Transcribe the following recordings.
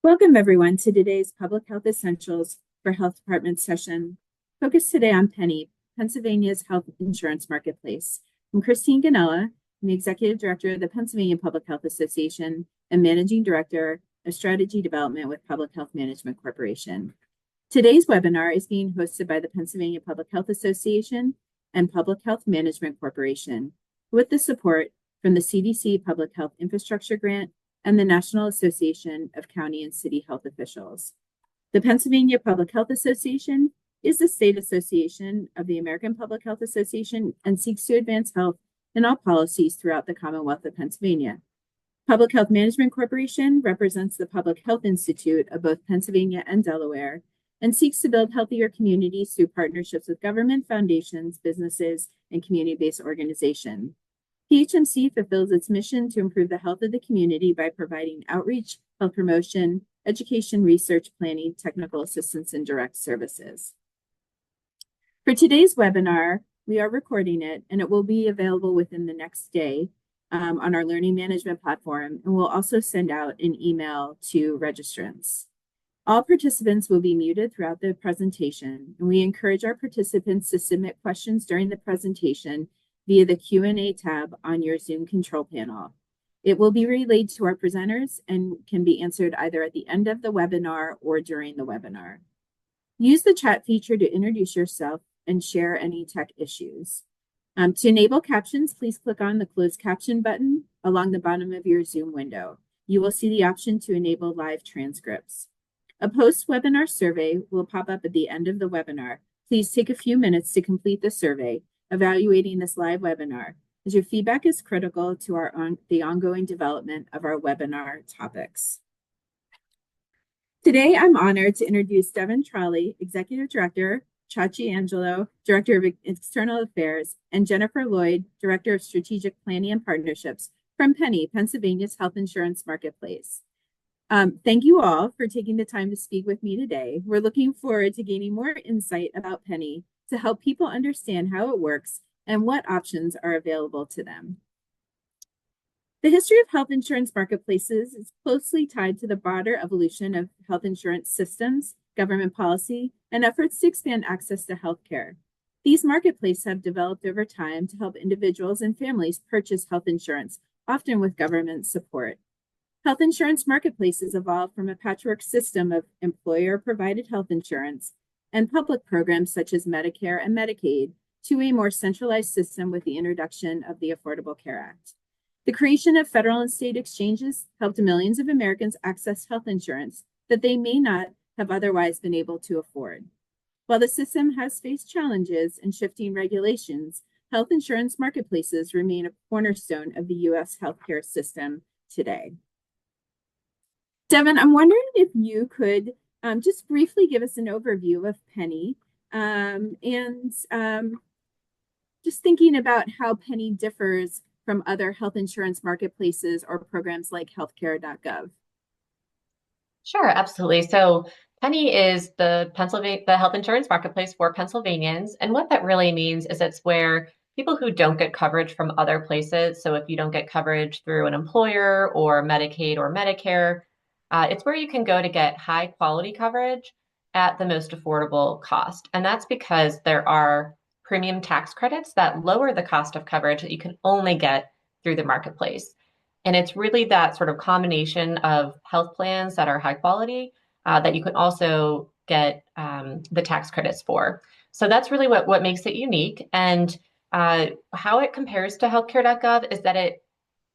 Welcome, everyone, to today's Public Health Essentials for Health Department session, focused today on Pennie, Pennsylvania's health insurance marketplace. I'm Christine Ganella. I'm the Executive Director of the Pennsylvania Public Health Association and Managing Director of Strategy Development with Public Health Management Corporation. Today's webinar is being hosted by the Pennsylvania Public Health Association and Public Health Management Corporation, with the support from the CDC Public Health Infrastructure Grant and the National Association of County and City Health Officials. The Pennsylvania Public Health Association is the state association of the American Public Health Association and seeks to advance health in all policies throughout the Commonwealth of Pennsylvania. Public Health Management Corporation represents the Public Health Institute of both Pennsylvania and Delaware and seeks to build healthier communities through partnerships with government, foundations, businesses, and community-based organizations. PHMC fulfills its mission to improve the health of the community by providing outreach, health promotion, education, research, planning, technical assistance, and direct services. For today's webinar, we are recording it, and it will be available within the next day on our learning management platform, and we'll also send out an email to registrants. All participants will be muted throughout the presentation, and we encourage our participants to submit questions during the presentation via the Q&A tab on your Zoom control panel. It will be relayed to our presenters and can be answered either at the end of the webinar or during the webinar. Use the chat feature to introduce yourself and share any tech issues. To enable captions, please click on the closed caption button along the bottom of your Zoom window. You will see the option to enable live transcripts. A post-webinar survey will pop up at the end of the webinar. Please take a few minutes to complete the survey, evaluating this live webinar, as your feedback is critical to the ongoing development of our webinar topics. Today, I'm honored to introduce Devin Trolley, Executive Director, Chachi Angelo, Director of External Affairs, and Jennifer Lloyd, Director of Strategic Planning and Partnerships from Pennie, Pennsylvania's health insurance marketplace. Thank you all for taking the time to speak with me today. We're looking forward to gaining more insight about Pennie to help people understand how it works and what options are available to them. The history of health insurance marketplaces is closely tied to the broader evolution of health insurance systems, government policy, and efforts to expand access to healthcare. These marketplaces have developed over time to help individuals and families purchase health insurance, often with government support. Health insurance marketplaces evolved from a patchwork system of employer-provided health insurance and public programs such as Medicare and Medicaid to a more centralized system with the introduction of the Affordable Care Act. The creation of federal and state exchanges helped millions of Americans access health insurance that they may not have otherwise been able to afford. While the system has faced challenges and shifting regulations, health insurance marketplaces remain a cornerstone of the U.S. healthcare system today. Devin, I'm wondering if you could just briefly give us an overview of Pennie and just thinking about how Pennie differs from other health insurance marketplaces or programs like healthcare.gov. Sure, absolutely. So Pennie is the health insurance marketplace for Pennsylvanians. And what that really means is it's where people who don't get coverage from other places, so if you don't get coverage through an employer or Medicaid or Medicare, it's where you can go to get high quality coverage at the most affordable cost. And that's because there are premium tax credits that lower the cost of coverage that you can only get through the marketplace. And it's really that sort of combination of health plans that are high quality that you can also get the tax credits for. So that's really what makes it unique. And how it compares to healthcare.gov is that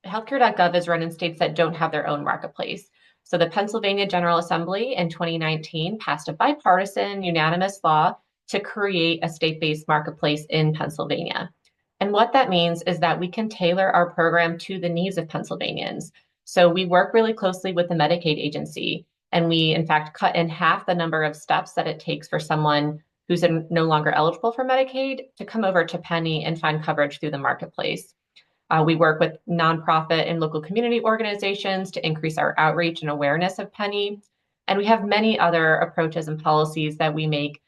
healthcare.gov is run in states that don't have their own marketplace. So the Pennsylvania General Assembly in 2019 passed a bipartisan unanimous law to create a state-based marketplace in Pennsylvania. And what that means is that we can tailor our program to the needs of Pennsylvanians. So we work really closely with the Medicaid agency, and we in fact cut in half the number of steps that it takes for someone who's no longer eligible for Medicaid to come over to Pennie and find coverage through the marketplace. We work with nonprofit and local community organizations to increase our outreach and awareness of Pennie. And we have many other approaches and policies that we make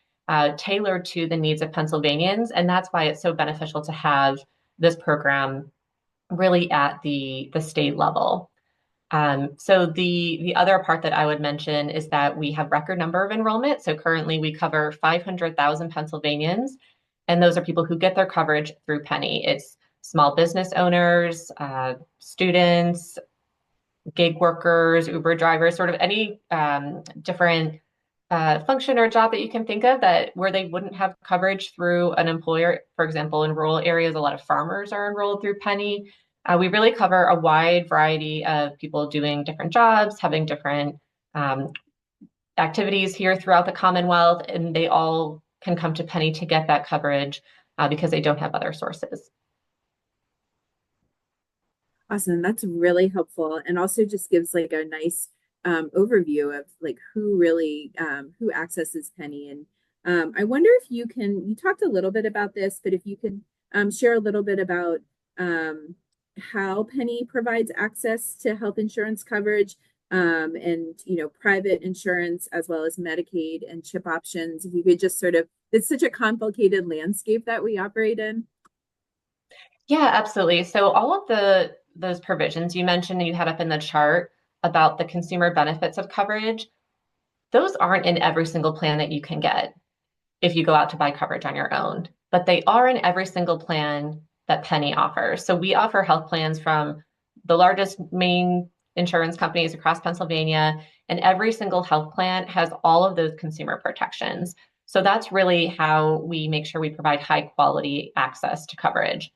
tailored to the needs of Pennsylvanians. And that's why it's so beneficial to have this program really at the state level. So the other part that I would mention is that we have record number of enrollment. So currently we cover 500,000 Pennsylvanians, and those are people who get their coverage through Pennie. It's small business owners, students, gig workers, Uber drivers, sort of any different function or job that you can think of that where they wouldn't have coverage through an employer. For example, in rural areas, a lot of farmers are enrolled through Pennie. We really cover a wide variety of people doing different jobs, having different um, activities here throughout the Commonwealth, and they all can come to Pennie to get that coverage because they don't have other sources. Awesome. That's really helpful and also just gives like a nice overview of like who really who accesses Pennie. And I wonder if you talked a little bit about this, but if you could share a little bit about how Pennie provides access to health insurance coverage and private insurance as well as Medicaid and CHIP options. If you could just sort of, it's such a complicated landscape that we operate in. Yeah, absolutely. So all of those provisions you mentioned and you had up in the chart about the consumer benefits of coverage, those aren't in every single plan that you can get if you go out to buy coverage on your own, but they are in every single plan that Pennie offers. So we offer health plans from the largest main insurance companies across Pennsylvania, and every single health plan has all of those consumer protections. So that's really how we make sure we provide high quality access to coverage.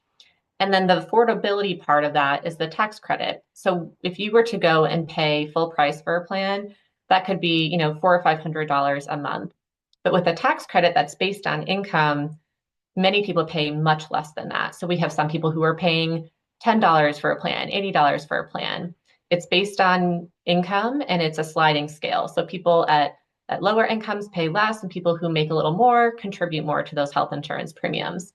And then the affordability part of that is the tax credit. So if you were to go and pay full price for a plan, that could be, $400 or $500 a month. But with a tax credit that's based on income, many people pay much less than that. So we have some people who are paying $10 for a plan, $80 for a plan. It's based on income and it's a sliding scale. So people at lower incomes pay less, and people who make a little more contribute more to those health insurance premiums.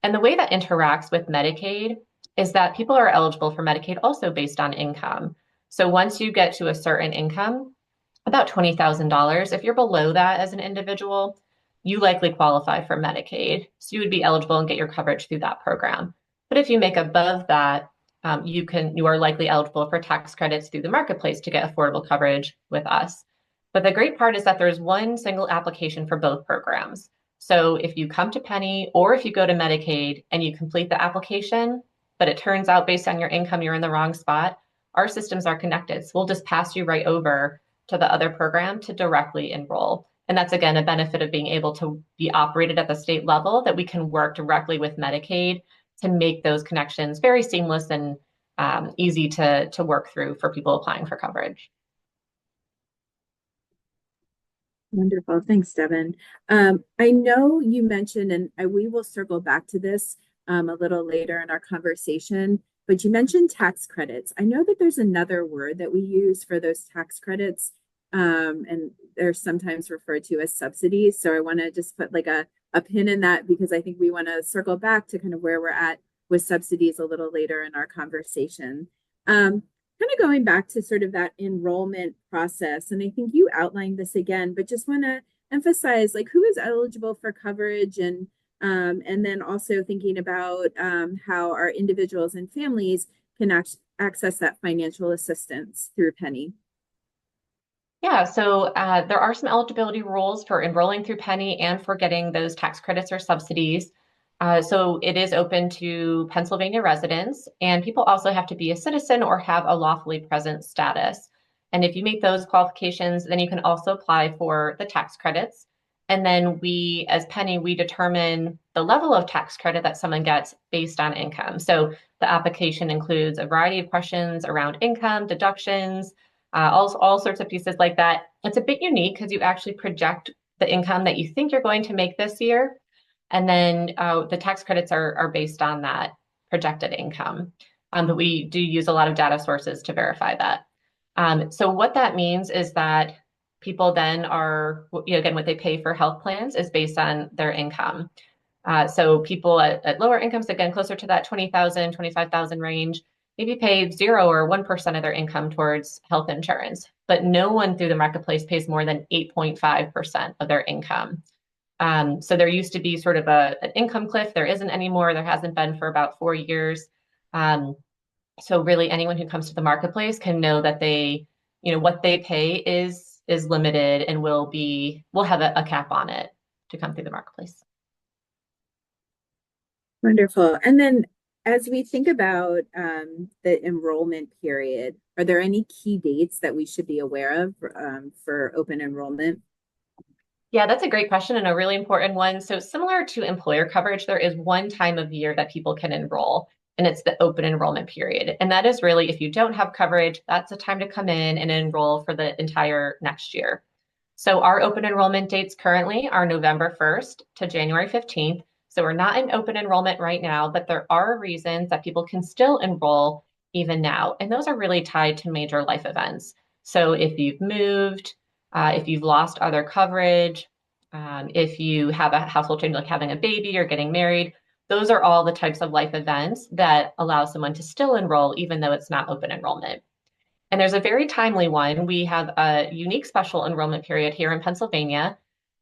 And the way that interacts with Medicaid is that people are eligible for Medicaid also based on income. So once you get to a certain income, about $20,000, if you're below that as an individual, you likely qualify for Medicaid. So you would be eligible and get your coverage through that program. But if you make above that, you are likely eligible for tax credits through the marketplace to get affordable coverage with us. But the great part is that there's one single application for both programs. So if you come to Pennie or if you go to Medicaid and you complete the application, but it turns out based on your income you're in the wrong spot, our systems are connected. So we'll just pass you right over to the other program to directly enroll. And that's again a benefit of being able to be operated at the state level, that we can work directly with Medicaid to make those connections very seamless and easy to work through for people applying for coverage. Wonderful. Thanks, Devin. I know you mentioned, and we will circle back to this a little later in our conversation, but you mentioned tax credits. I know that there's another word that we use for those tax credits, and they're sometimes referred to as subsidies. So I want to just put like a pin in that because I think we want to circle back to kind of where we're at with subsidies a little later in our conversation. Kind of going back to sort of that enrollment process, and I think you outlined this again, but just want to emphasize like who is eligible for coverage and then also thinking about how our individuals and families can access that financial assistance through Pennie. Yeah, so there are some eligibility rules for enrolling through Pennie and for getting those tax credits or subsidies. So it is open to Pennsylvania residents, and people also have to be a citizen or have a lawfully present status. And if you meet those qualifications, then you can also apply for the tax credits. And then we, as Pennie, we determine the level of tax credit that someone gets based on income. So the application includes a variety of questions around income, deductions, all sorts of pieces like that. It's a bit unique because you actually project the income that you think you're going to make this year. And then the tax credits are based on that projected income. But we do use a lot of data sources to verify that. So what that means is that people then are, again, what they pay for health plans is based on their income. So people at lower incomes, again, closer to that 20,000, 25,000 range, maybe pay 0 or 1% of their income towards health insurance. But no one through the marketplace pays more than 8.5% of their income. So there used to be sort of an income cliff. There isn't anymore. There hasn't been for about 4 years. So really anyone who comes to the marketplace can know that what they pay is limited and will have a cap on it to come through the marketplace. Wonderful. And then as we think about the enrollment period, are there any key dates that we should be aware of for open enrollment? Yeah, that's a great question and a really important one. So similar to employer coverage, there is one time of year that people can enroll, and it's the open enrollment period. And that is really if you don't have coverage, that's the time to come in and enroll for the entire next year. So our open enrollment dates currently are November 1st to January 15th. So we're not in open enrollment right now, but there are reasons that people can still enroll even now. And those are really tied to major life events. So if you've moved, if you've lost other coverage, if you have a household change like having a baby or getting married, those are all the types of life events that allow someone to still enroll even though it's not open enrollment. And there's a very timely one. We have a unique special enrollment period here in Pennsylvania,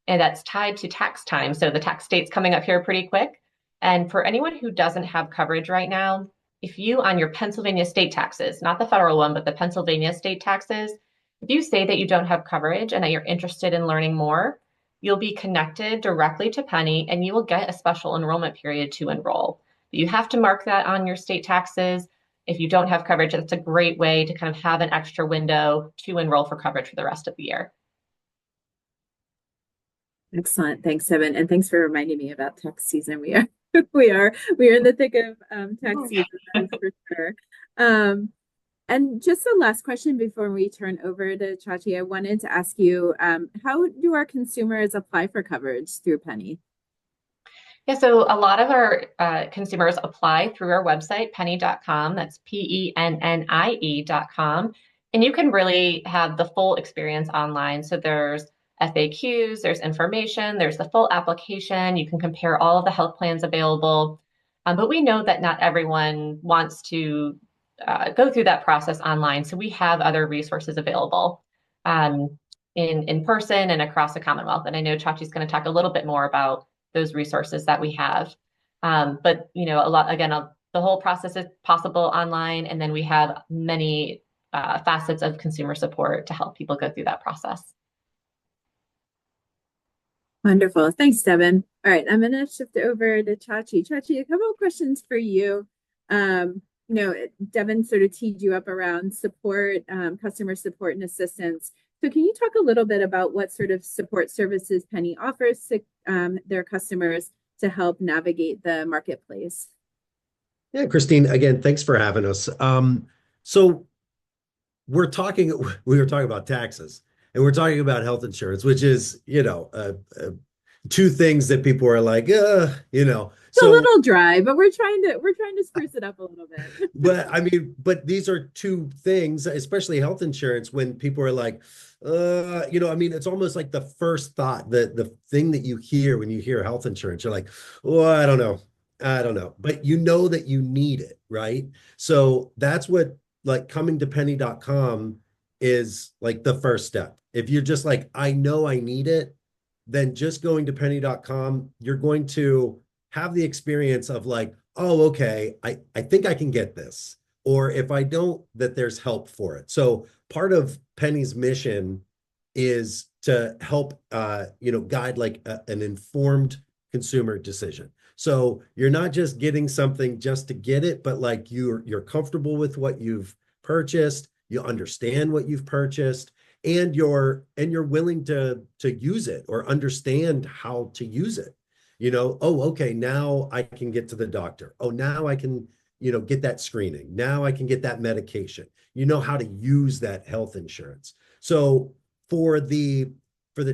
and that's tied to tax time. So the tax date's coming up here pretty quick. And for anyone who doesn't have coverage right now, if you on your Pennsylvania state taxes, not the federal one, but the Pennsylvania state taxes, if you say that you don't have coverage and that you're interested in learning more, you'll be connected directly to Pennie and you will get a special enrollment period to enroll. But you have to mark that on your state taxes. If you don't have coverage, that's a great way to kind of have an extra window to enroll for coverage for the rest of the year. Excellent. Thanks, Evan. And thanks for reminding me about tax season. We are we are in the thick of tax season, that's for sure. And just a last question before we turn over to Chachi, I wanted to ask you, how do our consumers apply for coverage through Pennie? Yeah, so a lot of our consumers apply through our website, pennie.com. That's pennie.com. And you can really have the full experience online. So there's FAQs, there's information, there's the full application. You can compare all of the health plans available. But we know that not everyone wants to go through that process online. So we have other resources available in person and across the Commonwealth. And I know Chachi's going to talk a little bit more about those resources that we have. But a lot again, the whole process is possible online, and then we have many facets of consumer support to help people go through that process. Wonderful. Thanks, Devin. All right, I'm going to shift over to Chachi. Chachi, a couple of questions for you. Devin sort of teed you up around support, customer support and assistance. So can you talk a little bit about what sort of support services Pennie offers to their customers to help navigate the marketplace? Yeah, Christine, again, thanks for having us. So we were talking about taxes and we're talking about health insurance, which is, two things that people are like, It's a little dry, but we're trying to spruce it up a little bit. but these are two things, especially health insurance, when people are like, it's almost like the first thought, the thing that you hear when you hear health insurance, you're like, oh, I don't know. But you know that you need it, right? So that's what like coming to pennie.com is like the first step. If you're just like, I know I need it, then just going to pennie.com, you're going to have the experience of like, oh, okay, I think I can get this. Or if I don't, that there's help for it. So part of Pennie's mission is to help, guide like an informed consumer decision. So you're not just getting something just to get it, but like you're comfortable with what you've purchased, you understand what you've purchased, and you're willing to use it or understand how to use it. Oh, okay, now I can get to the doctor. Oh, now I can, get that screening. Now I can get that medication. You know how to use that health insurance. So for the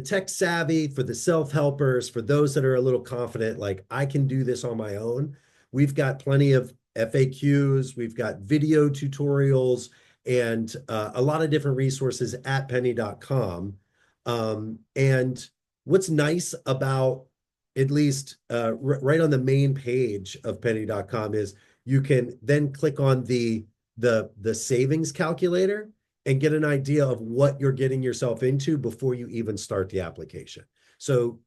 tech savvy, for the self-helpers, for those that are a little confident, like I can do this on my own, we've got plenty of FAQs, we've got video tutorials, and a lot of different resources at pennie.com. And what's nice about, at least right on the main page of pennie.com, is you can then click on the savings calculator and get an idea of what you're getting yourself into before you even start the application. So,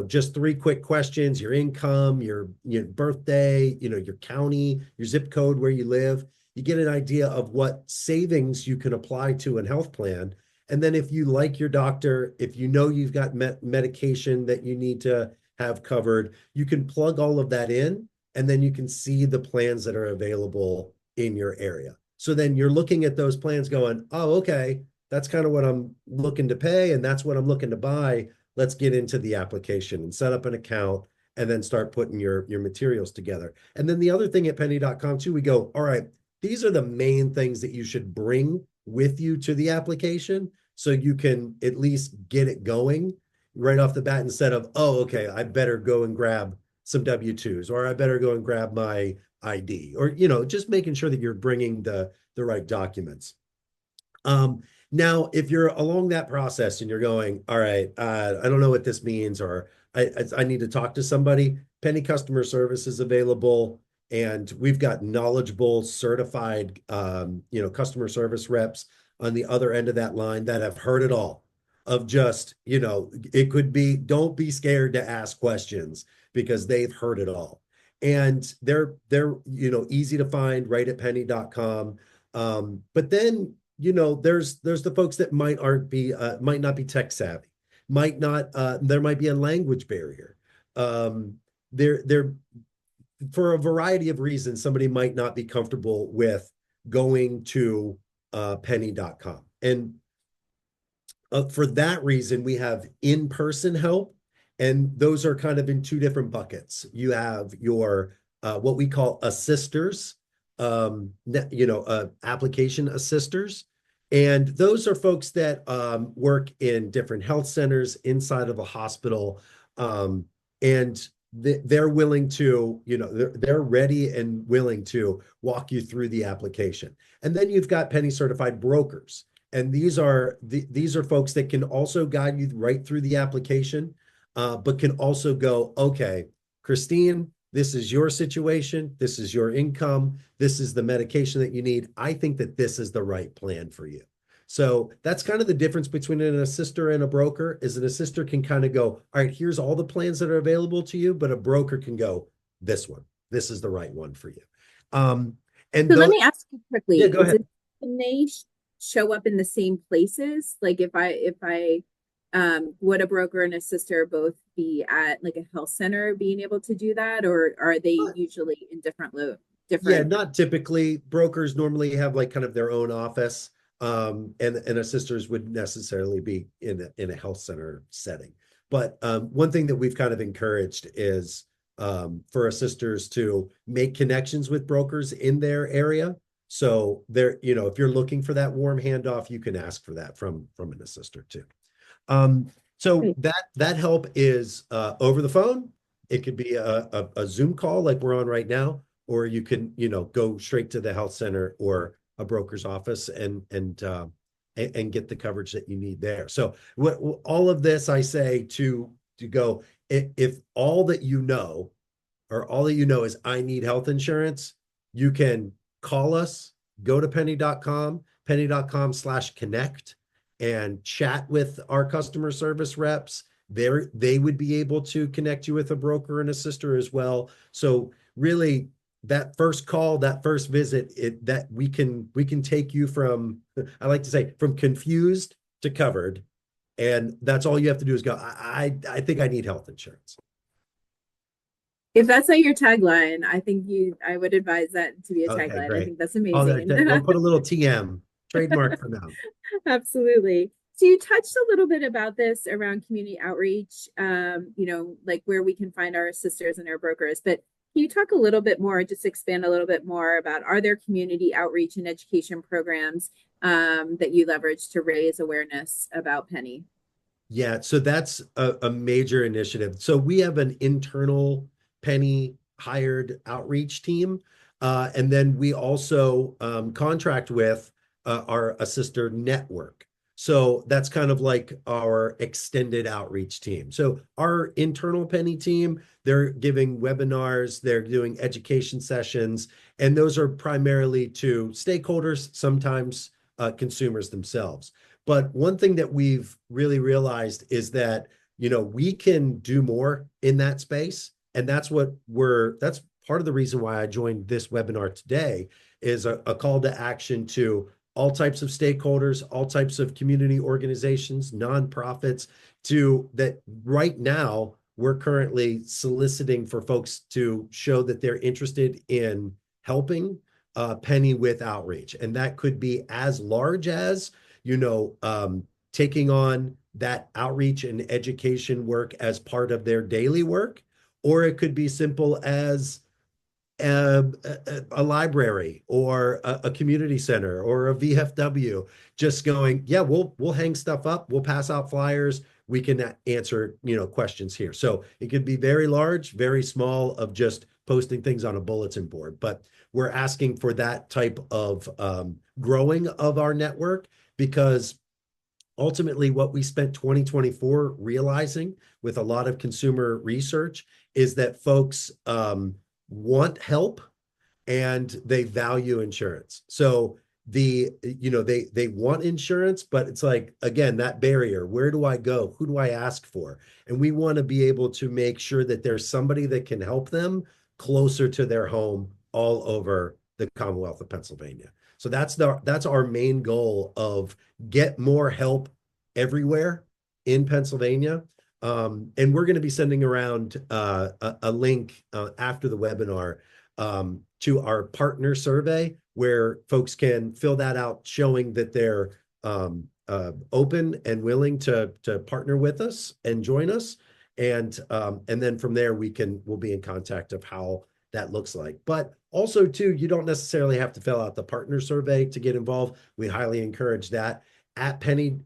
just 3 quick questions: your income, your birthday, your county, your zip code where you live. you get an idea of what savings you can apply to a health plan. And then if you like your doctor, if you know you've got medication that you need to have covered, you can plug all of that in, and then you can see the plans that are available in your area. So then you're looking at those plans going, oh, okay, that's kind of what I'm looking to pay, and that's what I'm looking to buy. Let's get into the application and set up an account and then start putting your materials together. And then the other thing at pennie.com too, we go, all right, these are the main things that you should bring with you to the application so you can at least get it going right off the bat instead of, oh, okay, I better go and grab some W-2s, or I better go and grab my ID, or, just making sure that you're bringing the right documents. Now, if you're along that process and you're going, all right, I don't know what this means, or I need to talk to somebody, Pennie customer service is available, and we've got knowledgeable, certified, customer service reps on the other end of that line that have heard it all. Of just, it could be, don't be scared to ask questions because they've heard it all. And they're easy to find right at pennie.com. But then, there's the folks that might not be tech savvy, there might be a language barrier. There for a variety of reasons, somebody might not be comfortable with going to pennie.com. And for that reason, we have in-person help, and those are kind of in two different buckets. You have your what we call assisters, application assisters, and those are folks that work in different health centers inside of a hospital, and they're willing to, they're ready and willing to walk you through the application. And then you've got Pennie certified brokers. And these are folks that can also guide you right through the application, but can also go, okay, Christine, this is your situation. This is your income. This is the medication that you need. I think that this is the right plan for you. So that's kind of the difference between an assister and a broker. Is an assister can kind of go, all right, here's all the plans that are available to you, but a broker can go, this one, this is the right one for you. And so let me ask you quickly, yeah, go ahead. Can they show up in the same places? Like if I would a broker and a sister both be at like a health center being able to do that, or are they usually in different? Yeah, not typically. Brokers normally have like kind of their own office, and assisters would necessarily be in a health center setting. But one thing that we've kind of encouraged is for assisters to make connections with brokers in their area. So there, if you're looking for that warm handoff, you can ask for that from an assister too. So that help is over the phone. It could be a Zoom call like we're on right now, or you can, go straight to the health center or a broker's office and get the coverage that you need there. So all of this, I say to go, if all that is I need health insurance, you can call us, go to pennie.com, pennie.com/connect, and chat with our customer service reps. They would be able to connect you with a broker and a sister as well. So really, that first call, that first visit, that we can take you from, I like to say, from confused to covered. And that's all you have to do is go, I think I need health insurance. If that's not your tagline, I would advise that to be a tagline. Great. I think that's amazing. We'll put a little TM trademark for now. Absolutely. So you touched a little bit about this around community outreach, like where we can find our sisters and our brokers, but can you talk a little bit more, just expand a little bit more about, are there community outreach and education programs that you leverage to raise awareness about Pennie? Yeah, so that's a major initiative. So we have an internal Pennie hired outreach team. And then we also contract with our assister network. So that's kind of like our extended outreach team. So our internal Pennie team, they're giving webinars, they're doing education sessions, and those are primarily to stakeholders, sometimes consumers themselves. But one thing that we've really realized is that, we can do more in that space. And that's part of the reason why I joined this webinar today, is a call to action to all types of stakeholders, all types of community organizations, nonprofits, to that right now we're currently soliciting for folks to show that they're interested in helping Pennie with outreach. And that could be as large as, taking on that outreach and education work as part of their daily work, or it could be simple as a library or a community center or a VFW just going, yeah, we'll hang stuff up, we'll pass out flyers, we can answer questions here. So it could be very large, very small, of just posting things on a bulletin board. But we're asking for that type of growing of our network, because ultimately what we spent 2024 realizing with a lot of consumer research is that folks want help and they value insurance. So they want insurance, but it's like, again, that barrier, where do I go? Who do I ask for? And we want to be able to make sure that there's somebody that can help them closer to their home all over the Commonwealth of Pennsylvania. So that's our main goal, of get more help everywhere in Pennsylvania. And we're going to be sending around a link after the webinar to our partner survey, where folks can fill that out, showing that they're open and willing to partner with us and join us. And then from there, we'll be in contact of how that looks like. But also, too, you don't necessarily have to fill out the partner survey to get involved. We highly encourage that. At Pennie,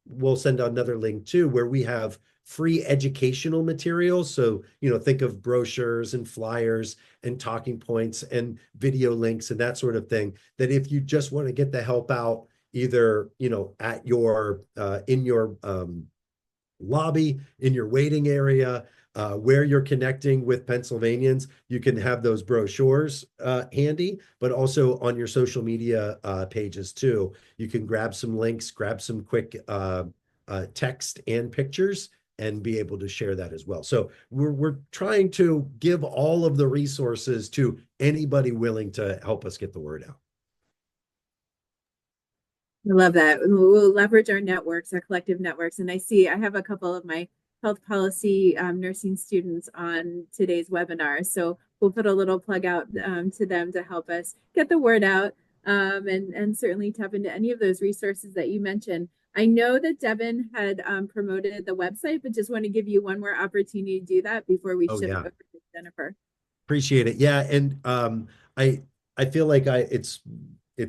we'll send another link too, where we have free educational materials. So, think of brochures and flyers and talking points and video links and that sort of thing, that if you just want to get the help out, either, at your, in your lobby, in your waiting area, where you're connecting with Pennsylvanians, you can have those brochures handy, but also on your social media pages too. You can grab some links, grab some quick text and pictures, and be able to share that as well. So we're trying to give all of the resources to anybody willing to help us get the word out. I love that. We'll leverage our networks, our collective networks. And I have a couple of my health policy nursing students on today's webinar. So we'll put a little plug out to them to help us get the word out, and certainly tap into any of those resources that you mentioned. I know that Devin had promoted the website, but just want to give you one more opportunity to do that before we shift over to Jennifer. Appreciate it. Yeah. And I feel like it's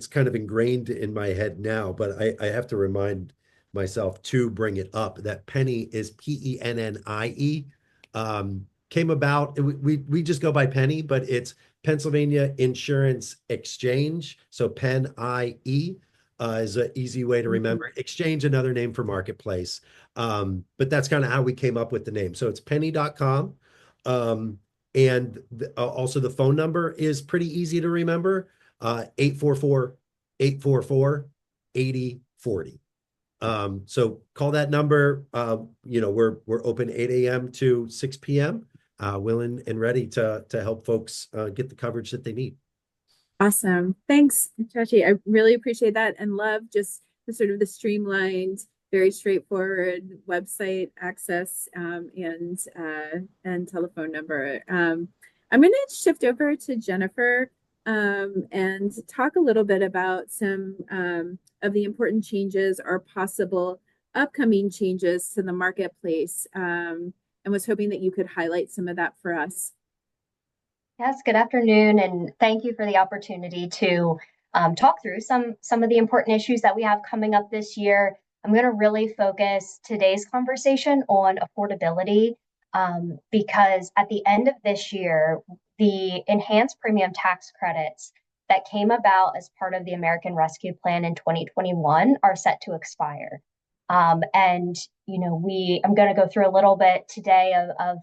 kind of ingrained in my head now, but I have to remind myself to bring it up, that Pennie is Pennie. Came about, we just go by Pennie, but it's Pennsylvania Insurance Exchange. So Pennie is an easy way to remember. Exchange, another name for marketplace. But that's kind of how we came up with the name. So it's pennie.com. And also the phone number is pretty easy to remember. 844-844-8040. So call that number. We're open 8 a.m. to 6 p.m. Willing and ready to help folks get the coverage that they need. Awesome. Thanks, Chachi. I really appreciate that, and love just the sort of the streamlined, very straightforward website access and telephone number. I'm going to shift over to Jennifer and talk a little bit about some of the important changes or possible upcoming changes to the marketplace, and was hoping that you could highlight some of that for us. Yes, good afternoon, and thank you for the opportunity to talk through some of the important issues that we have coming up this year. I'm going to really focus today's conversation on affordability, because at the end of this year, the enhanced premium tax credits that came about as part of the American Rescue Plan in 2021 are set to expire. I'm going to go through a little bit today of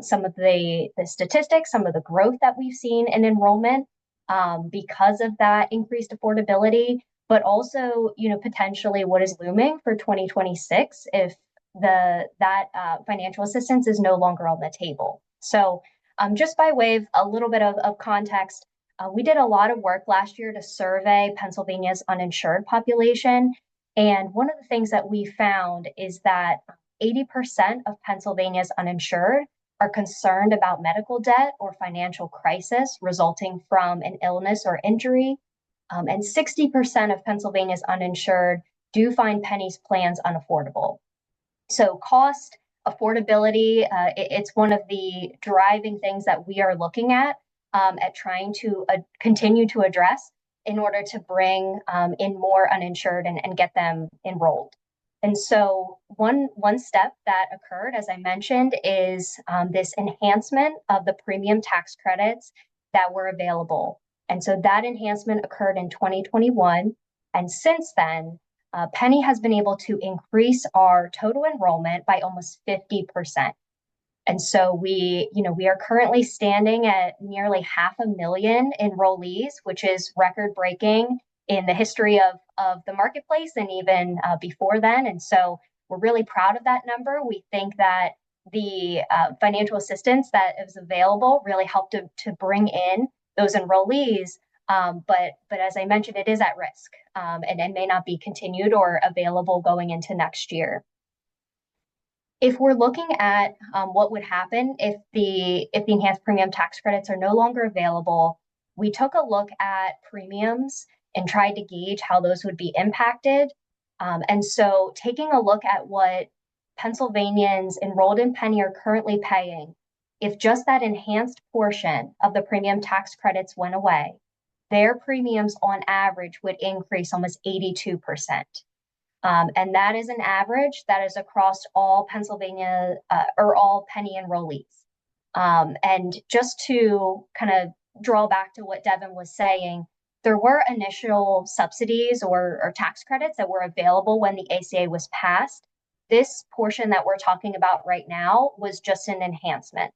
some of the statistics, some of the growth that we've seen in enrollment because of that increased affordability, but also, potentially what is looming for 2026 if that financial assistance is no longer on the table. So just by way of a little bit of context, We did a lot of work last year to survey Pennsylvania's uninsured population. And one of the things that we found is that 80% of Pennsylvania's uninsured are concerned about medical debt or financial crisis resulting from an illness or injury. And 60% of Pennsylvania's uninsured do find Pennie's plans unaffordable. So cost, affordability, it's one of the driving things that we are looking at trying to continue to address in order to bring in more uninsured and get them enrolled. And so one step that occurred, as I mentioned, is this enhancement of the premium tax credits that were available. And so that enhancement occurred in 2021. And since then, Pennie has been able to increase our total enrollment by almost 50%. And so we are currently standing at nearly 500,000 enrollees, which is record breaking in the history of the marketplace and even before then. And so we're really proud of that number. We think that the financial assistance that is available really helped to bring in those enrollees. But as I mentioned, it is at risk and may not be continued or available going into next year. If we're looking at what would happen if the enhanced premium tax credits are no longer available, we took a look at premiums and tried to gauge how those would be impacted. And so taking a look at what Pennsylvanians enrolled in Pennie are currently paying, if just that enhanced portion of the premium tax credits went away, their premiums on average would increase almost 82%. And that is an average that is across all Pennsylvania or all Pennie enrollees. And just to kind of draw back to what Devin was saying, there were initial subsidies or tax credits that were available when the ACA was passed. This portion that we're talking about right now was just an enhancement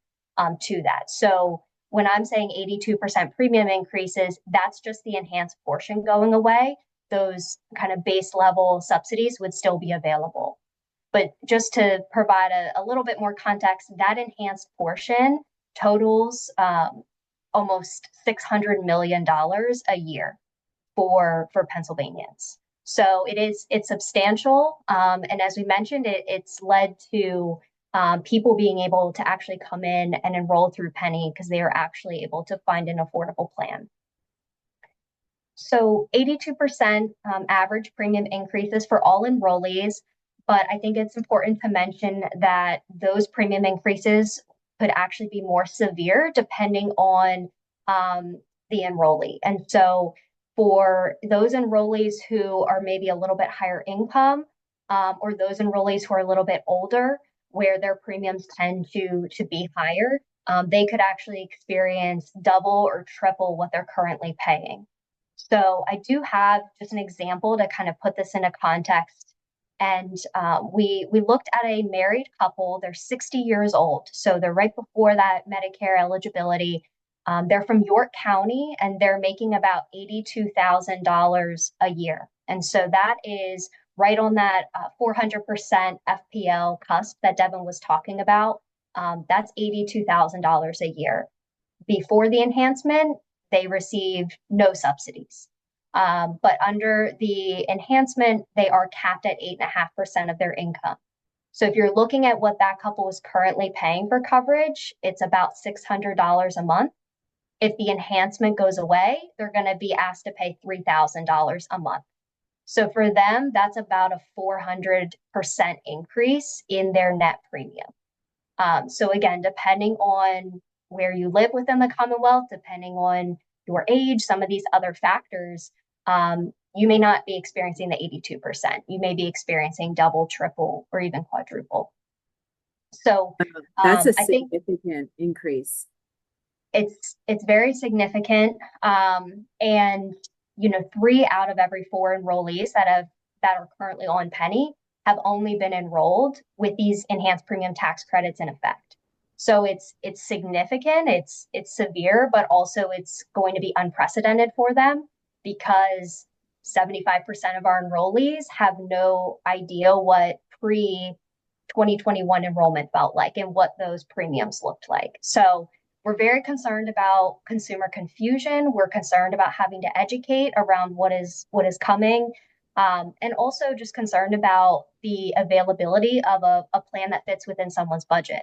to that. So when I'm saying 82% premium increases, that's just the enhanced portion going away. Those kind of base level subsidies would still be available. But just to provide a little bit more context, that enhanced portion totals almost $600 million a year for Pennsylvanians. So it's substantial. And as we mentioned, it's led to people being able to actually come in and enroll through Pennie because they are actually able to find an affordable plan. So 82% average premium increases for all enrollees, but I think it's important to mention that those premium increases could actually be more severe depending on the enrollee. And so for those enrollees who are maybe a little bit higher income or those enrollees who are a little bit older, where their premiums tend to be higher, they could actually experience double or triple what they're currently paying. So I do have just an example to kind of put this into context. And we looked at a married couple. They're 60 years old. So they're right before that Medicare eligibility. They're from York County and they're making about $82,000 a year. And so that is right on that 400% FPL cusp that Devin was talking about. That's $82,000 a year. Before the enhancement, they received no subsidies. But under the enhancement, they are capped at 8.5% of their income. So if you're looking at what that couple is currently paying for coverage, it's about $600 a month. If the enhancement goes away, they're going to be asked to pay $3,000 a month. So for them, that's about a 400% increase in their net premium. So again, depending on where you live within the Commonwealth, depending on your age, some of these other factors, you may not be experiencing the 82%. You may be experiencing double, triple, or even quadruple. So that's a I think significant increase. It's very significant. And 3 out of every 4 enrollees that are currently on Pennie have only been enrolled with these enhanced premium tax credits in effect. So it's significant, it's severe, but also it's going to be unprecedented for them because 75% of our enrollees have no idea what pre-2021 enrollment felt like and what those premiums looked like. So we're very concerned about consumer confusion. We're concerned about having to educate around what is coming, and also just concerned about the availability of a plan that fits within someone's budget,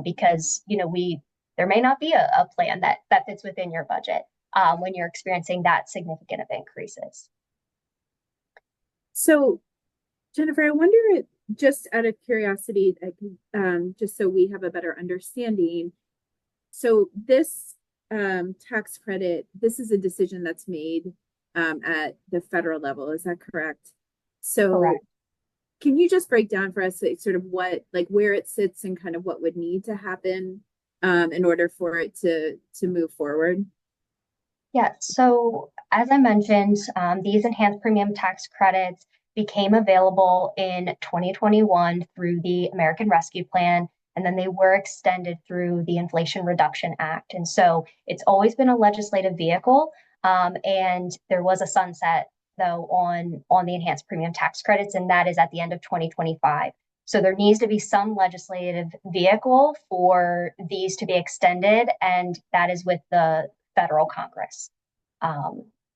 because there may not be a plan that fits within your budget when you're experiencing that significant of increases. So, Jennifer, I wonder, just out of curiosity, just so we have a better understanding. So this tax credit, this is a decision that's made at the federal level. Is that correct? So Correct. Can you just break down for us sort of what, like where it sits and kind of what would need to happen in order for it to move forward? Yeah, so as I mentioned, these enhanced premium tax credits became available in 2021 through the American Rescue Plan, and then they were extended through the Inflation Reduction Act. And so it's always been a legislative vehicle, and there was a sunset, though, on the enhanced premium tax credits, and that is at the end of 2025. So there needs to be some legislative vehicle for these to be extended, and that is with the federal Congress.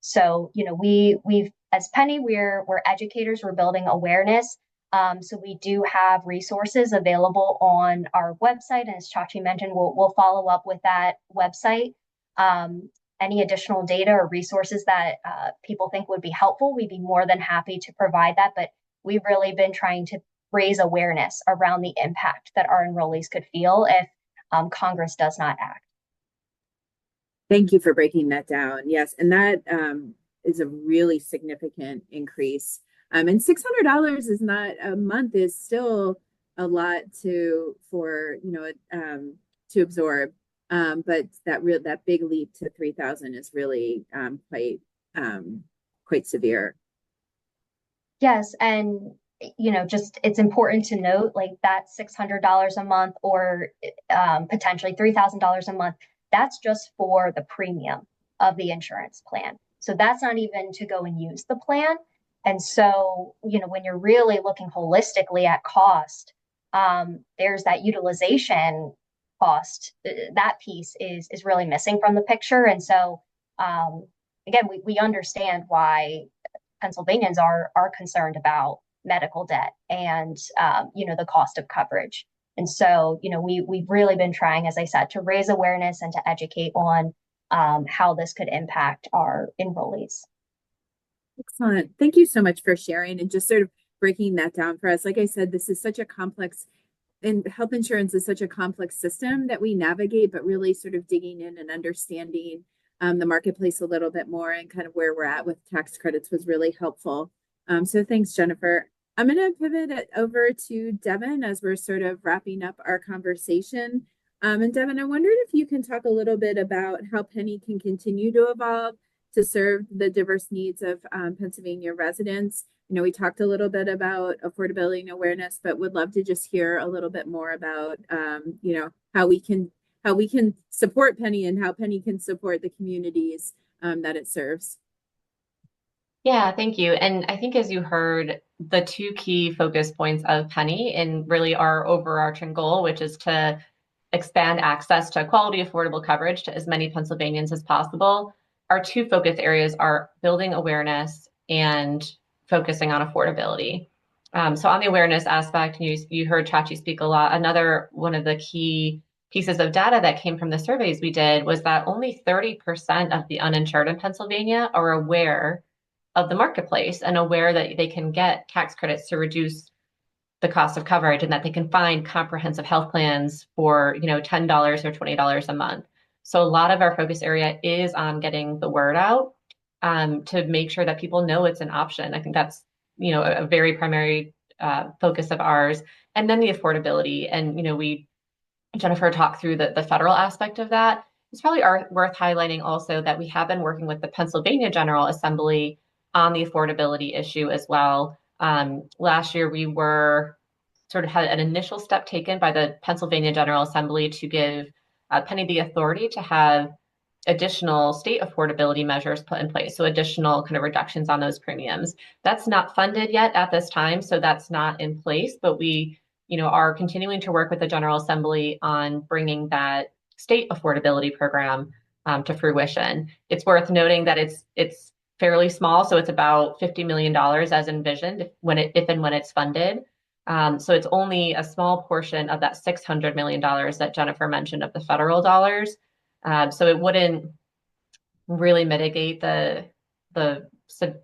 So we've as Pennie, we're educators, we're building awareness. So we do have resources available on our website, and as Chachi mentioned, we'll follow up with that website. Any additional data or resources that people think would be helpful, we'd be more than happy to provide that. But we've really been trying to raise awareness around the impact that our enrollees could feel if Congress does not act. Thank you for breaking that down. Yes, and that is a really significant increase. And $600 is not a month, is still a lot to absorb. But that big leap to 3,000 is really quite severe. Yes, and just it's important to note, like, that $600 a month or potentially $3,000 a month, that's just for the premium of the insurance plan. So that's not even to go and use the plan. And so, when you're really looking holistically at cost, there's that utilization cost. That piece is really missing from the picture. And so, again, we understand why Pennsylvanians are concerned about medical debt and the cost of coverage. And so, we've really been trying, as I said, to raise awareness and to educate on how this could impact our enrollees. Excellent. Thank you so much for sharing and just sort of breaking that down for us. Like I said, this is such a complex, and health insurance is such a complex system that we navigate, but really sort of digging in and understanding the marketplace a little bit more and kind of where we're at with tax credits was really helpful. So thanks, Jennifer. I'm going to pivot it over to Devin as we're sort of wrapping up our conversation. And Devin, I wondered if you can talk a little bit about how Pennie can continue to evolve to serve the diverse needs of Pennsylvania residents. We talked a little bit about affordability and awareness, but would love to just hear a little bit more about, how we can support Pennie and how Pennie can support the communities that it serves. Yeah, thank you. And I think, as you heard, the two key focus points of Pennie and really our overarching goal, which is to expand access to quality, affordable coverage to as many Pennsylvanians as possible. Our two focus areas are building awareness and focusing on affordability. So on the awareness aspect, you heard Chachi speak a lot. Another one of the key pieces of data that came from the surveys we did was that only 30% of the uninsured in Pennsylvania are aware of the marketplace and aware that they can get tax credits to reduce the cost of coverage and that they can find comprehensive health plans for, $10 or $20 a month. So a lot of our focus area is on getting the word out to make sure that people know it's an option. I think that's, a very primary focus of ours. And then the affordability. And, Jennifer talked through the federal aspect of that. It's probably worth highlighting also that we have been working with the Pennsylvania General Assembly on the affordability issue as well. Last year, we had an initial step taken by the Pennsylvania General Assembly to give Pennie the authority to have additional state affordability measures put in place, so additional kind of reductions on those premiums. That's not funded yet at this time, so that's not in place, but we are continuing to work with the General Assembly on bringing that state affordability program to fruition. It's worth noting that it's fairly small, so it's about $50 million as envisioned if and when it's funded. So it's only a small portion of that $600 million that Jennifer mentioned of the federal dollars. So it wouldn't really mitigate the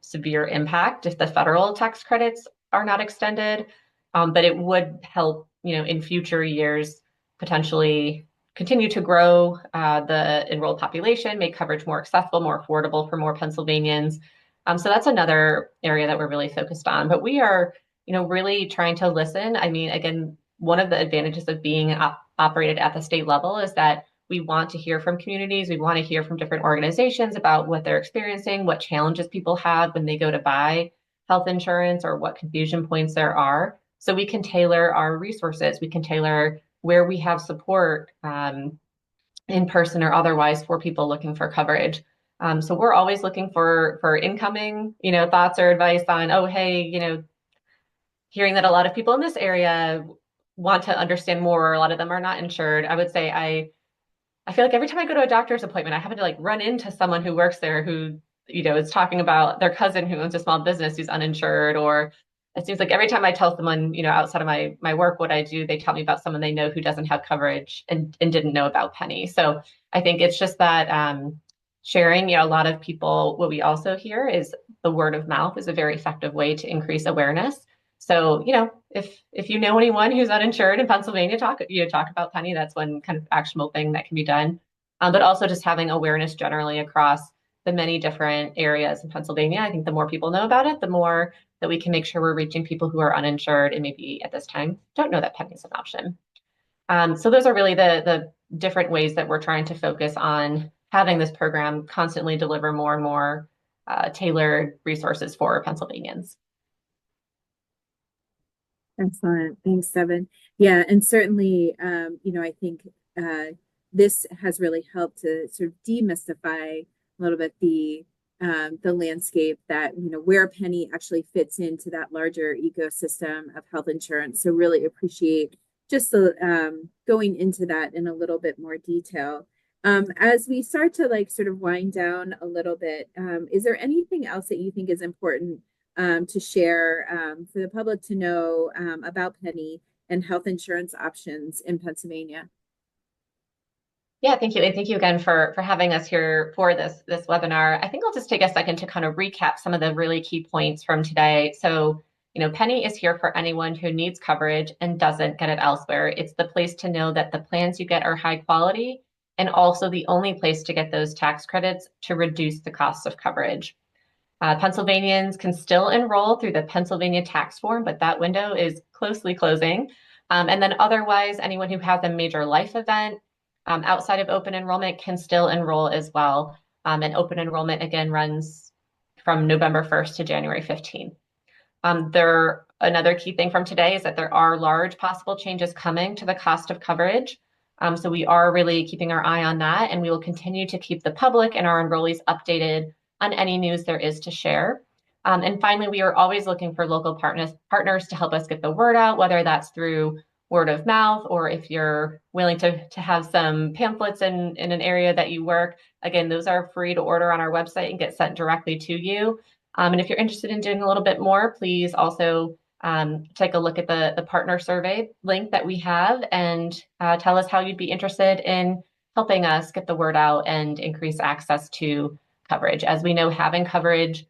severe impact if the federal tax credits are not extended, but it would help, in future years potentially continue to grow the enrolled population, make coverage more accessible, more affordable for more Pennsylvanians. So that's another area that we're really focused on. But we are, really trying to listen. I mean, again, one of the advantages of being operated at the state level is that we want to hear from communities. We want to hear from different organizations about what they're experiencing, what challenges people have when they go to buy health insurance, or what confusion points there are. So we can tailor our resources. We can tailor where we have support in person or otherwise for people looking for coverage. So we're always looking for incoming, thoughts or advice on, oh, hey, hearing that a lot of people in this area want to understand more, a lot of them are not insured. I would say I feel like every time I go to a doctor's appointment, I happen to run into someone who works there who, is talking about their cousin who owns a small business who's uninsured. Or it seems like every time I tell someone, outside of my work, what I do, they tell me about someone they know who doesn't have coverage and didn't know about Pennie. So I think it's just that sharing, a lot of people, what we also hear is the word of mouth is a very effective way to increase awareness. So, if you know anyone who's uninsured in Pennsylvania, talk about Pennie. That's one kind of actionable thing that can be done. But also just having awareness generally across the many different areas in Pennsylvania. I think the more people know about it, the more that we can make sure we're reaching people who are uninsured and maybe at this time don't know that Pennie is an option. So those are really the different ways that we're trying to focus on having this program constantly deliver more and more tailored resources for Pennsylvanians. Excellent. Thanks, Devin. Yeah, and certainly, I think this has really helped to sort of demystify a little bit the landscape that, where Pennie actually fits into that larger ecosystem of health insurance. So really appreciate just going into that in a little bit more detail. As we start to sort of wind down a little bit, is there anything else that you think is important to share for the public to know about Pennie and health insurance options in Pennsylvania? Yeah, thank you. And thank you again for having us here for this webinar. I think I'll just take a second to kind of recap some of the really key points from today. So, Pennie is here for anyone who needs coverage and doesn't get it elsewhere. It's the place to know that the plans you get are high quality, and also the only place to get those tax credits to reduce the cost of coverage. Pennsylvanians can still enroll through the Pennsylvania tax form, but that window is closely closing. And then otherwise, anyone who has a major life event outside of open enrollment can still enroll as well. And open enrollment, again, runs from November 1st to January 15th. Another key thing from today is that there are large possible changes coming to the cost of coverage. So we are really keeping our eye on that, and we will continue to keep the public and our enrollees updated on any news there is to share. And finally, we are always looking for local partners to help us get the word out, whether that's through word of mouth, or if you're willing to have some pamphlets in an area that you work. Again, those are free to order on our website and get sent directly to you. And if you're interested in doing a little bit more, please also take a look at the partner survey link that we have and tell us how you'd be interested in helping us get the word out and increase access to coverage. As we know, having coverage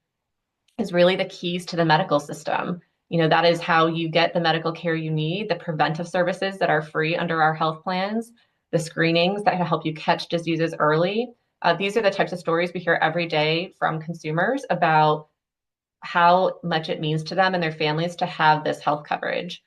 is really the keys to the medical system. That is how you get the medical care you need, the preventive services that are free under our health plans, the screenings that help you catch diseases early. These are the types of stories we hear every day from consumers about how much it means to them and their families to have this health coverage.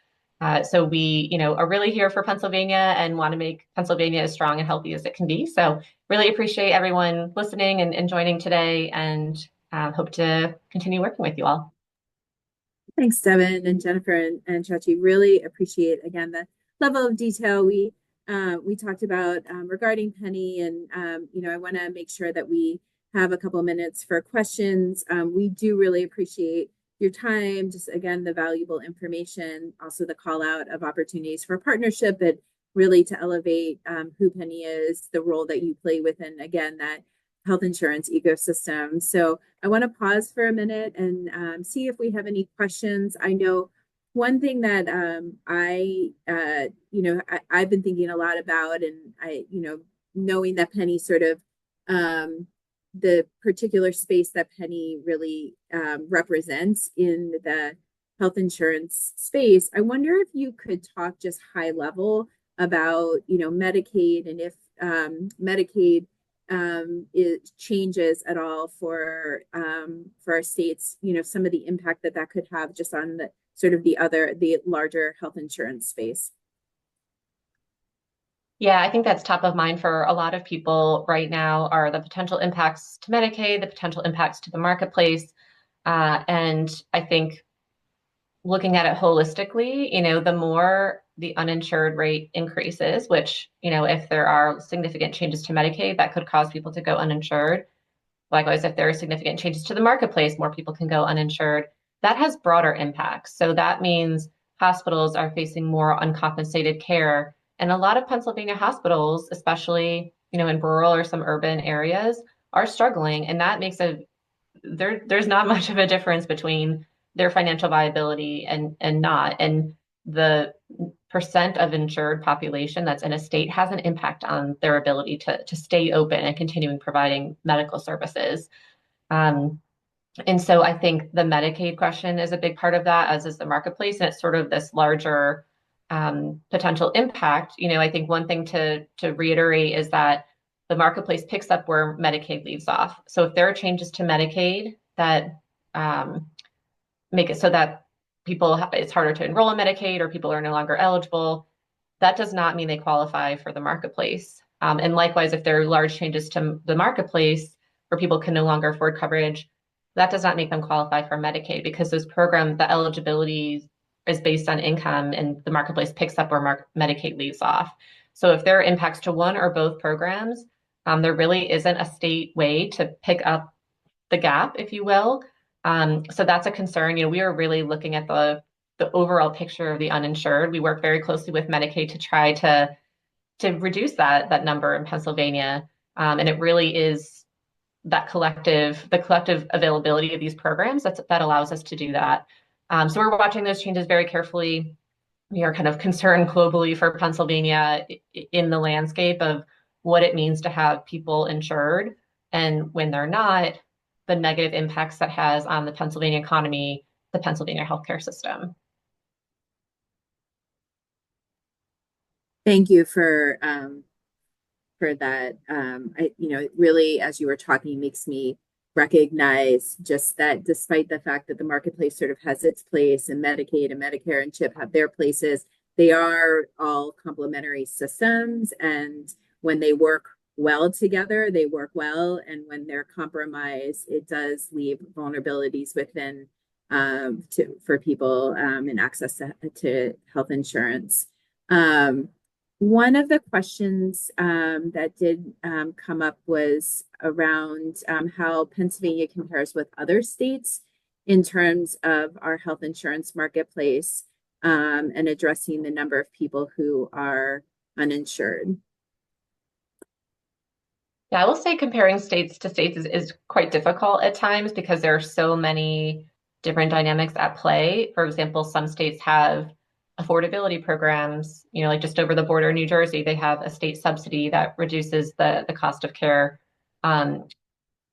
So we, are really here for Pennsylvania and want to make Pennsylvania as strong and healthy as it can be. So really appreciate everyone listening and joining today, and hope to continue working with you all. Thanks, Devin and Jennifer and Chachi. Really appreciate, again, the level of detail we talked about regarding Pennie. And, I want to make sure that we have a couple minutes for questions. We do really appreciate your time, just again, the valuable information, also the call out of opportunities for partnership, but really to elevate who Pennie is, the role that you play within, again, that health insurance ecosystem. So I want to pause for a minute and see if we have any questions. I know one thing that I've been thinking a lot about, and knowing that Pennie sort of the particular space that Pennie really represents in the health insurance space, I wonder if you could talk just high level about, Medicaid, and if Medicaid it changes at all for our states, some of the impact that could have just on the sort of the larger health insurance space. Yeah, I think that's top of mind for a lot of people right now are the potential impacts to Medicaid, the potential impacts to the marketplace. And I think looking at it holistically, the more the uninsured rate increases, which, if there are significant changes to Medicaid, that could cause people to go uninsured. Likewise, if there are significant changes to the marketplace, more people can go uninsured. That has broader impacts. So that means hospitals are facing more uncompensated care. And a lot of Pennsylvania hospitals, especially, in rural or some urban areas, are struggling. And that makes there's not much of a difference between their financial viability and not. And the percent of insured population that's in a state has an impact on their ability to stay open and continuing providing medical services. And so I think the Medicaid question is a big part of that, as is the marketplace. And it's sort of this larger potential impact. I think one thing to reiterate is that the marketplace picks up where Medicaid leaves off. So if there are changes to Medicaid that make it so that it's harder to enroll in Medicaid or people are no longer eligible, that does not mean they qualify for the marketplace. And likewise, if there are large changes to the marketplace where people can no longer afford coverage, that does not make them qualify for Medicaid, because those programs, the eligibility is based on income, and the marketplace picks up where Medicaid leaves off. So if there are impacts to one or both programs, there really isn't a state way to pick up the gap, if you will. So that's a concern. We are really looking at the overall picture of the uninsured. We work very closely with Medicaid to try to reduce that number in Pennsylvania. And it really is the collective availability of these programs that allows us to do that. So we're watching those changes very carefully. We are kind of concerned globally for Pennsylvania in the landscape of what it means to have people insured, and when they're not, the negative impacts that has on the Pennsylvania economy, the Pennsylvania healthcare system. Thank you for that. Really, as you were talking, makes me recognize just that despite the fact that the marketplace sort of has its place, and Medicaid and Medicare and CHIP have their places, they are all complementary systems. And when they work well together, they work well. And when they're compromised, it does leave vulnerabilities within for people in access to health insurance. One of the questions that did come up was around how Pennsylvania compares with other states in terms of our health insurance marketplace and addressing the number of people who are uninsured. Yeah, I will say comparing states to states is quite difficult at times, because there are so many different dynamics at play. For example, some states have affordability programs, like just over the border in New Jersey, they have a state subsidy that reduces the cost of care.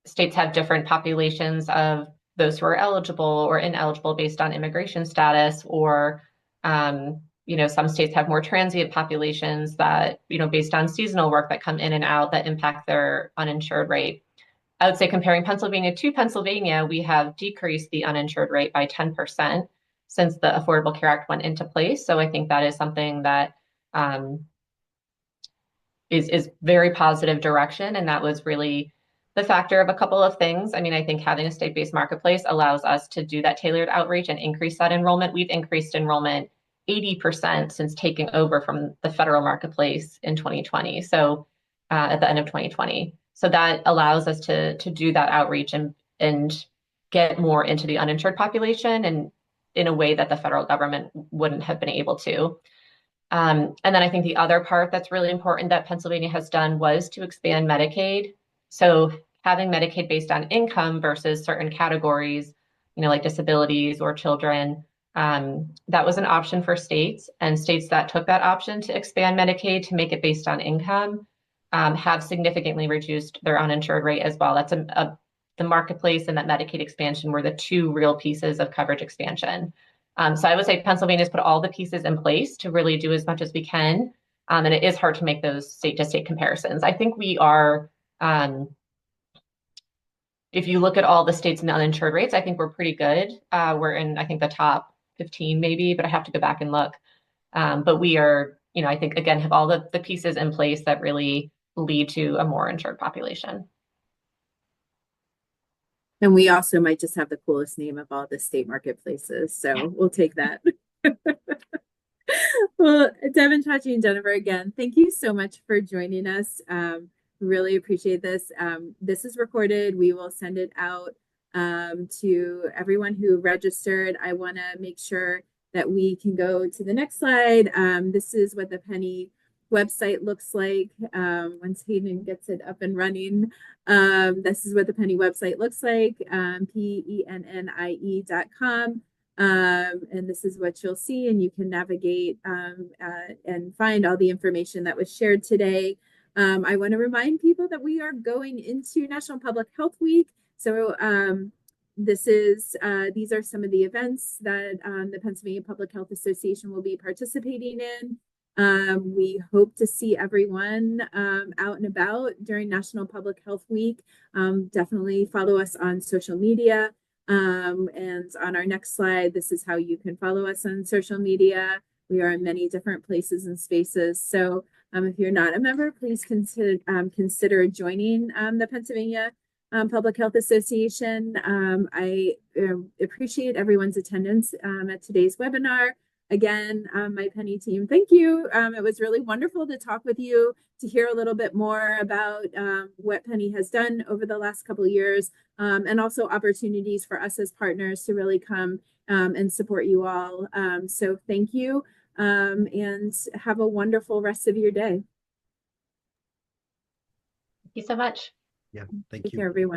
States have different populations of those who are eligible or ineligible based on immigration status, or some states have more transient populations that, based on seasonal work that come in and out, that impact their uninsured rate. I would say comparing Pennsylvania to Pennsylvania, we have decreased the uninsured rate by 10% since the Affordable Care Act went into place. So I think that is something that is very positive direction. And that was really the factor of a couple of things. I mean, I think having a state-based marketplace allows us to do that tailored outreach and increase that enrollment. We've increased enrollment 80% since taking over from the federal marketplace in 2020. So at the end of 2020. So that allows us to do that outreach and get more into the uninsured population, and in a way that the federal government wouldn't have been able to. And then I think the other part that's really important that Pennsylvania has done was to expand Medicaid. So having Medicaid based on income versus certain categories, like disabilities or children, that was an option for states. And states that took that option to expand Medicaid to make it based on income have significantly reduced their uninsured rate as well. That's the marketplace and that Medicaid expansion were the two real pieces of coverage expansion. So I would say Pennsylvania's put all the pieces in place to really do as much as we can. And it is hard to make those state-to-state comparisons. I think we are, if you look at all the states and the uninsured rates, I think we're pretty good. We're in, I think, the top 15 maybe, but I have to go back and look. But we are, I think, again, have all the pieces in place that really lead to a more insured population. And we also might just have the coolest name of all the state marketplaces. So we'll take that. Well, Devin, Chachi, and Jennifer, again, thank you so much for joining us. Really appreciate this. This is recorded. We will send it out to everyone who registered. I want to make sure that we can go to the next slide. This is what the Pennie website looks like once Hayden gets it up and running. This is what the Pennie website looks like, pennie.com. And this is what you'll see, and you can navigate and find all the information that was shared today. I want to remind people that we are going into National Public Health Week. So these are some of the events that the Pennsylvania Public Health Association will be participating in. We hope to see everyone out and about during National Public Health Week. Definitely follow us on social media. And on our next slide, this is how you can follow us on social media. We are in many different places and spaces. So if you're not a member, please consider joining the Pennsylvania Public Health Association. I appreciate everyone's attendance at today's webinar. Again, my Pennie team, thank you. It was really wonderful to talk with you, to hear a little bit more about what Pennie has done over the last couple of years, and also opportunities for us as partners to really come and support you all. So thank you, and have a wonderful rest of your day. Thank you so much. Yeah, thank Take you. care, everyone.